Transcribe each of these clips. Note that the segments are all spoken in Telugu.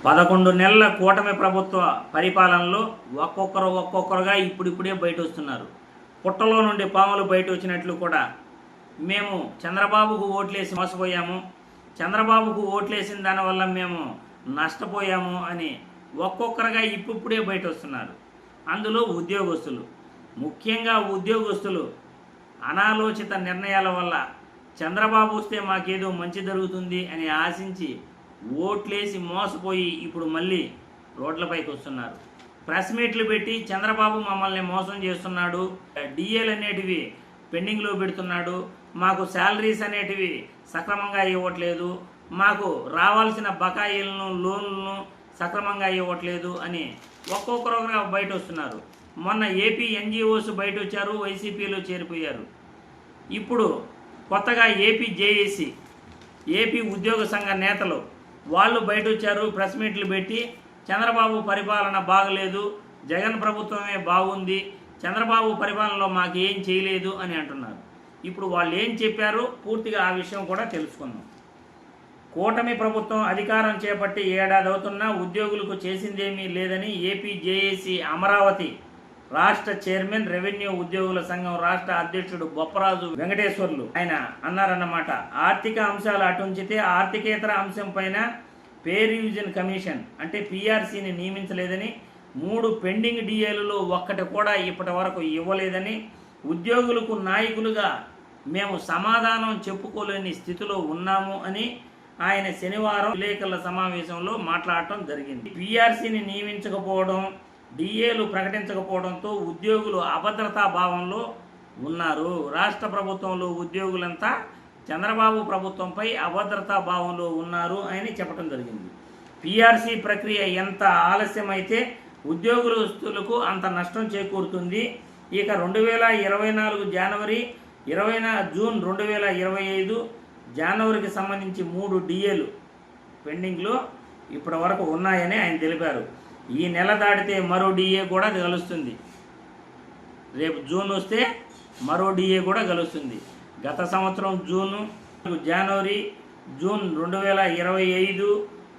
11 నెలల కూటమి ప్రభుత్వ పరిపాలనలో ఒక్కొక్కరుగా ఇప్పుడిప్పుడే బయట వస్తున్నారు. పుట్టలో నుండి పాములు బయట వచ్చినట్లు కూడా మేము చంద్రబాబుకు ఓట్లేసి మోసపోయాము, చంద్రబాబుకు ఓట్లేసిన దానివల్ల మేము నష్టపోయాము అని ఒక్కొక్కరుగా ఇప్పుడే బయట వస్తున్నారు. అందులో ఉద్యోగస్తులు, ముఖ్యంగా ఉద్యోగస్తులు అనాలోచిత నిర్ణయాల వల్ల చంద్రబాబు వస్తే మాకేదో మంచి జరుగుతుంది అని ఆశించి ఓట్లేసి మోసపోయి ఇప్పుడు మళ్ళీ రోడ్లపైకి వస్తున్నారు. ప్రెస్ మీట్లు పెట్టి చంద్రబాబు మమ్మల్ని మోసం చేస్తున్నాడు, డిఏలు అనేటివి పెండింగ్లో పెడుతున్నాడు, మాకు శాలరీస్ అనేటివి సక్రమంగా ఇవ్వట్లేదు, మాకు రావాల్సిన బకాయిలను లోన్లను సక్రమంగా ఇవ్వట్లేదు అని ఒక్కొక్కరుగా బయట వస్తున్నారు. మొన్న ఏపీ ఎన్జిఓస్ బయట వచ్చారు, వైసీపీలో చేరిపోయారు. ఇప్పుడు కొత్తగా ఏపీ జేఏసీ, ఏపీ ఉద్యోగ సంఘ నేతలు వాళ్ళు బయట వచ్చారు, ప్రెస్ మీట్లు పెట్టి చంద్రబాబు పరిపాలన బాగలేదు, జగన్ ప్రభుత్వమే బాగుంది, చంద్రబాబు పరిపాలనలో మాకు ఏం చేయలేదు అని అంటున్నారు. ఇప్పుడు వాళ్ళు ఏం చెప్పారో పూర్తిగా ఆ విషయం కూడా తెలుసుకుందాం. కూటమి ప్రభుత్వం అధికారం చేపట్టి ఏడాది అవుతున్నా ఉద్యోగులకు చేసిందేమీ లేదని ఏపీ జేఏసీ అమరావతి రాష్ట్ర చైర్మన్, రెవెన్యూ ఉద్యోగుల సంఘం రాష్ట్ర అధ్యక్షుడు బొప్పరాజు వెంకటేశ్వర్లు ఆయన అన్నారన్నమాట. ఆర్థిక అంశాలు అటుంచితే ఆర్థికేతర అంశం పైన పే రివిజన్ కమిషన్ అంటే పీఆర్సీని నియమించలేదని, 3 పెండింగ్ డిఏలలో ఒక్కటి కూడా ఇప్పటి వరకు ఇవ్వలేదని, ఉద్యోగులకు నాయకులుగా మేము సమాధానం చెప్పుకోలేని స్థితిలో ఉన్నాము అని ఆయన శనివారం విలేకరుల సమావేశంలో మాట్లాడటం జరిగింది. పీఆర్సీని నియమించకపోవడం, డిఏలు ప్రకటించకపోవడంతో ఉద్యోగులు అభద్రతా భావంలో ఉన్నారు. రాష్ట్ర ప్రభుత్వంలో ఉద్యోగులంతా చంద్రబాబు ప్రభుత్వంపై అభద్రతా భావంలో ఉన్నారు అని చెప్పడం జరిగింది. పీఆర్సీ ప్రక్రియ ఎంత ఆలస్యమైతే ఉద్యోగస్తులకు అంత నష్టం చేకూరుతుంది. ఇక 2024 జనవరి, జూన్ 2025 జనవరికి సంబంధించి 3 డిఏలు పెండింగ్లో ఇప్పటి వరకు ఉన్నాయని ఆయన తెలిపారు. ఈ నెల దాటితే మరో డిఏ కూడా కలుస్తుంది. రేపు జూన్ వస్తే మరో డిఏ కూడా కలుస్తుంది. గత సంవత్సరం జూను, జనవరి, జూన్ 2025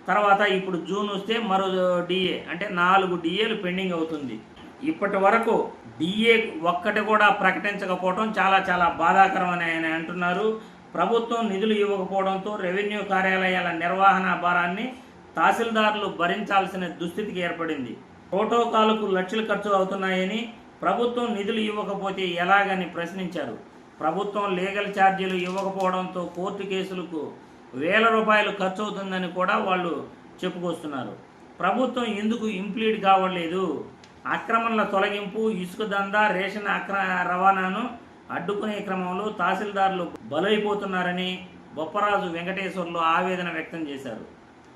తర్వాత ఇప్పుడు జూన్ వస్తే మరో డిఏ అంటే 4 డిఏలు పెండింగ్ అవుతుంది. ఇప్పటి వరకు డిఏ ఒక్కటి కూడా ప్రకటించకపోవడం చాలా బాధాకరమని ఆయన అంటున్నారు. ప్రభుత్వం నిధులు ఇవ్వకపోవడంతో రెవెన్యూ కార్యాలయాల నిర్వహణ భారాన్ని తహసీల్దారులు భరించాల్సిన దుస్థితికి ఏర్పడింది. ప్రోటోకాల్కు లక్షలు ఖర్చు అవుతున్నాయని, ప్రభుత్వం నిధులు ఇవ్వకపోతే ఎలాగని ప్రశ్నించారు. ప్రభుత్వం లీగల్ ఛార్జీలు ఇవ్వకపోవడంతో కోర్టు కేసులకు వేల రూపాయలు ఖర్చు అవుతుందని కూడా వాళ్ళు చెప్పుకొస్తున్నారు. ప్రభుత్వం ఎందుకు ఇంప్లీడ్ కావట్లేదు? అక్రమణల తొలగింపు, ఇసుక దందా, రేషన్ రవాణాను అడ్డుకునే క్రమంలో తహసీల్దారులు బలైపోతున్నారని బొప్పరాజు వెంకటేశ్వర్లు ఆవేదన వ్యక్తం చేశారు.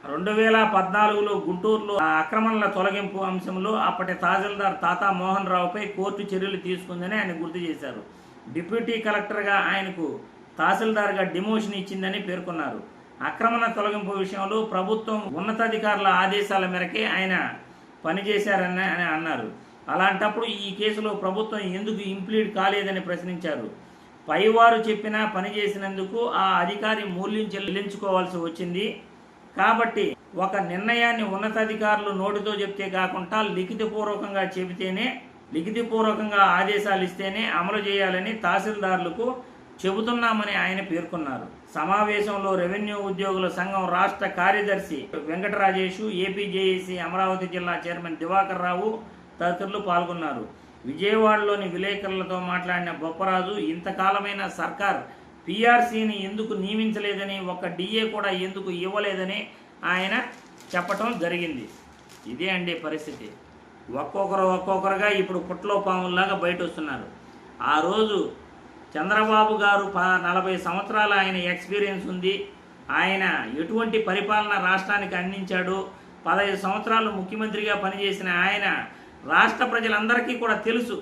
2014లో గుంటూరులో అక్రమణల తొలగింపు అంశంలో అప్పటి తహసీల్దార్ తాతా మోహన్ రావుపై కోర్టు చర్యలు తీసుకుందని ఆయన గుర్తు చేశారు. డిప్యూటీ కలెక్టర్గా ఆయనకు తహసీల్దార్గా డిమోషన్ ఇచ్చిందని పేర్కొన్నారు. అక్రమణ తొలగింపు విషయంలో ప్రభుత్వం ఉన్నతాధికారుల ఆదేశాల మేరకే ఆయన పనిచేశారని అన్నారు. అలాంటప్పుడు ఈ కేసులో ప్రభుత్వం ఎందుకు ఇంప్లీడ్ కాలేదని ప్రశ్నించారు. పైవారు చెప్పినా పనిచేసినందుకు ఆ అధికారి మూల్యం చెల్లించుకోవాల్సి వచ్చింది. కాబట్టి ఒక నిర్ణయాన్ని ఉన్నతాధికారులు నోటితో చెప్తే కాకుండా లిఖితపూర్వకంగా చెబితేనే, లిఖితపూర్వకంగా ఆదేశాలు ఇస్తేనే అమలు చేయాలని తహసీల్దారులకు చెబుతున్నామని ఆయన పేర్కొన్నారు. సమావేశంలో రెవెన్యూ ఉద్యోగుల సంఘం రాష్ట్ర కార్యదర్శి వెంకటరాజేషు, ఏపీ జేఏసీ అమరావతి జిల్లా చైర్మన్ దివాకర్ రావు తదితరులు పాల్గొన్నారు. విజయవాడలోని విలేకరులతో మాట్లాడిన బొప్పరాజు, ఇంతకాలమైన సర్కార్ పీఆర్సీని ఎందుకు నియమించలేదని, ఒక్క డిఏ కూడా ఎందుకు ఇవ్వలేదని ఆయన చెప్పటం జరిగింది. ఇదే అండి పరిస్థితి. ఒక్కొక్కరుగా ఇప్పుడు పుట్టలో పాముల్లాగా బయట వస్తున్నారు. ఆ రోజు చంద్రబాబు గారు 40 సంవత్సరాల ఆయన ఎక్స్పీరియన్స్ ఉంది. ఆయన ఎటువంటి పరిపాలన రాష్ట్రానికి అందించాడు, 15 సంవత్సరాలు ముఖ్యమంత్రిగా పనిచేసిన ఆయన రాష్ట్ర ప్రజలందరికీ కూడా తెలుసు,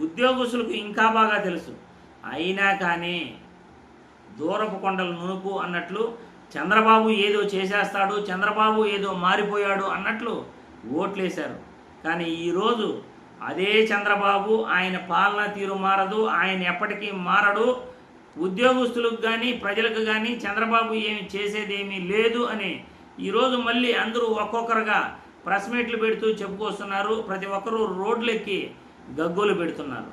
ఉద్యోగస్తులకు ఇంకా బాగా తెలుసు. అయినా కానీ దూరపు కొండలు నునుపు అన్నట్లు చంద్రబాబు ఏదో చేసేస్తాడు, చంద్రబాబు ఏదో మారిపోయాడు అన్నట్లు ఓట్లేశారు. కానీ ఈరోజు అదే చంద్రబాబు, ఆయన పాలనా తీరు మారదు, ఆయన ఎప్పటికీ మారడు, ఉద్యోగస్తులకు కానీ ప్రజలకు కానీ చంద్రబాబు ఏమి చేసేదేమీ లేదు అని ఈరోజు మళ్ళీ అందరూ ఒక్కొక్కరుగా ప్రెస్ మీట్లు పెడుతూ చెప్పుకొస్తున్నారు. ప్రతి ఒక్కరూ రోడ్లెక్కి గగ్గోలు పెడుతున్నారు.